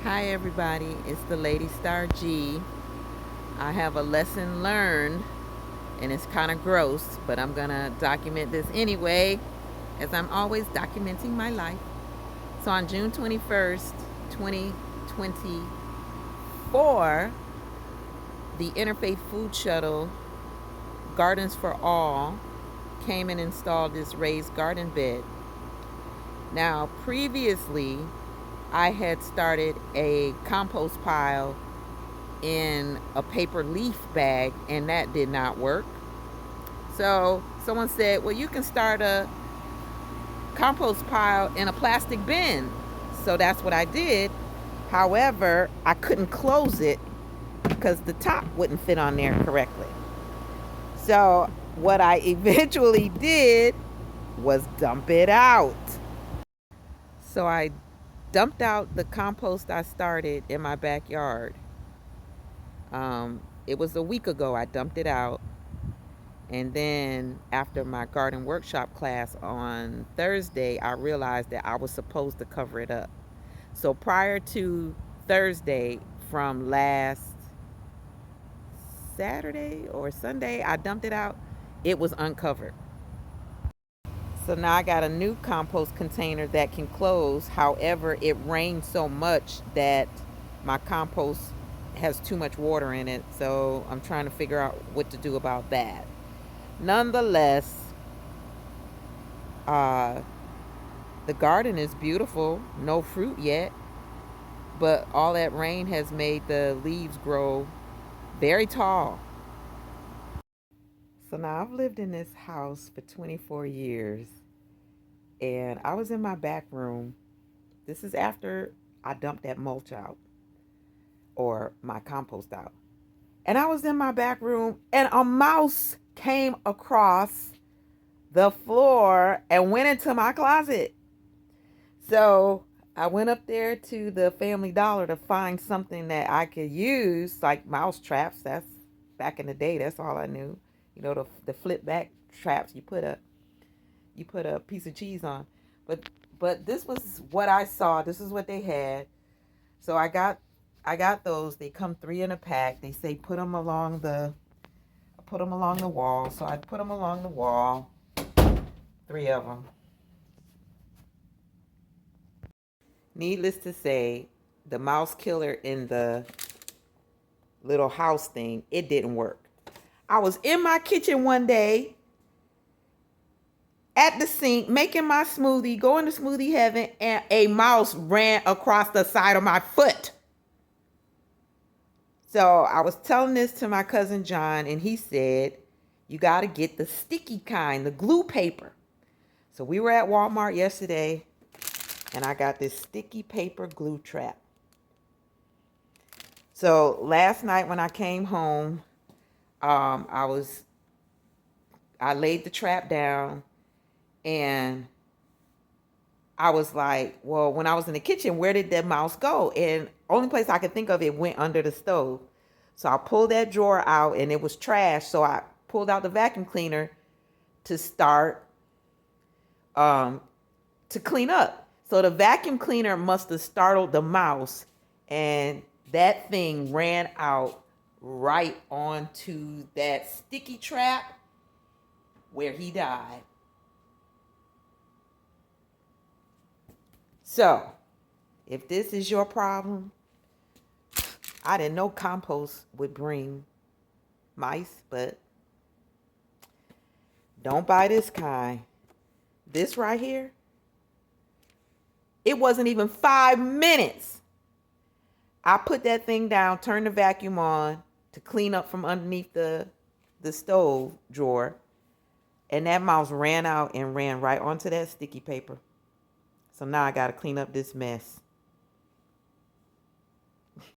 Hi everybody, it's the Lady Star G. I have a lesson learned and it's kind of gross, but I'm gonna document this anyway, as I'm always documenting my life. So on June 21st, 2024, the Interfaith Food Shuttle Gardens for All came and installed this raised garden bed. Now, previously, I had started a compost pile in a paper leaf bag, and that did not work. So someone said, well, you can start a compost pile in a plastic bin. So that's what I did. However, I couldn't close it because the top wouldn't fit on there correctly. So what I eventually did was dump it out. So I dumped out the compost I started in my backyard. It was a week ago I dumped it out. And then after my garden workshop class on Thursday, I realized that I was supposed to cover it up. So prior to Thursday, from last Saturday or Sunday, I dumped it out. It was uncovered. So now I got a new compost container that can close. However, it rained so much that my compost has too much water in it. So I'm trying to figure out what to do about that. Nonetheless, uh, the garden is beautiful. No fruit yet, but all that rain has made the leaves grow very tall. So now I've lived in this house for 24 years, and I was in my back room. This is after I dumped that mulch out or my compost out. And I was in my back room, and a mouse came across the floor and went into my closet. So I went up there to the Family Dollar to find something that I could use, like mouse traps. That's back in the day. That's all I knew. You know, the flip back traps. You put a piece of cheese on. But this was what I saw. This is what they had. So I got those. They come 3 in a pack. They say put them along the wall. So I put them along the wall. 3 of them. Needless to say, the mouse killer in the little house thing, it didn't work. I was in my kitchen one day at the sink making my smoothie, going to smoothie heaven, and a mouse ran across the side of my foot. So I was telling this to my cousin John, and he said, you got to get the sticky kind, the glue paper. So we were at Walmart yesterday, and I got this sticky paper glue trap. So last night when I came home, I laid the trap down, and I was like, well, when I was in the kitchen, where did that mouse go? And only place I could think of, it went under the stove. So I pulled that drawer out, and it was trash. So I pulled out the vacuum cleaner to start to clean up. So the vacuum cleaner must have startled the mouse, and that thing ran out right onto that sticky trap where he died. So, if this is your problem, I didn't know compost would bring mice, but don't buy this kind. This right here, it wasn't even 5 minutes. I put that thing down, turned the vacuum on to clean up from underneath the stove drawer, and that mouse ran out and ran right onto that sticky paper. So now I got to clean up this mess.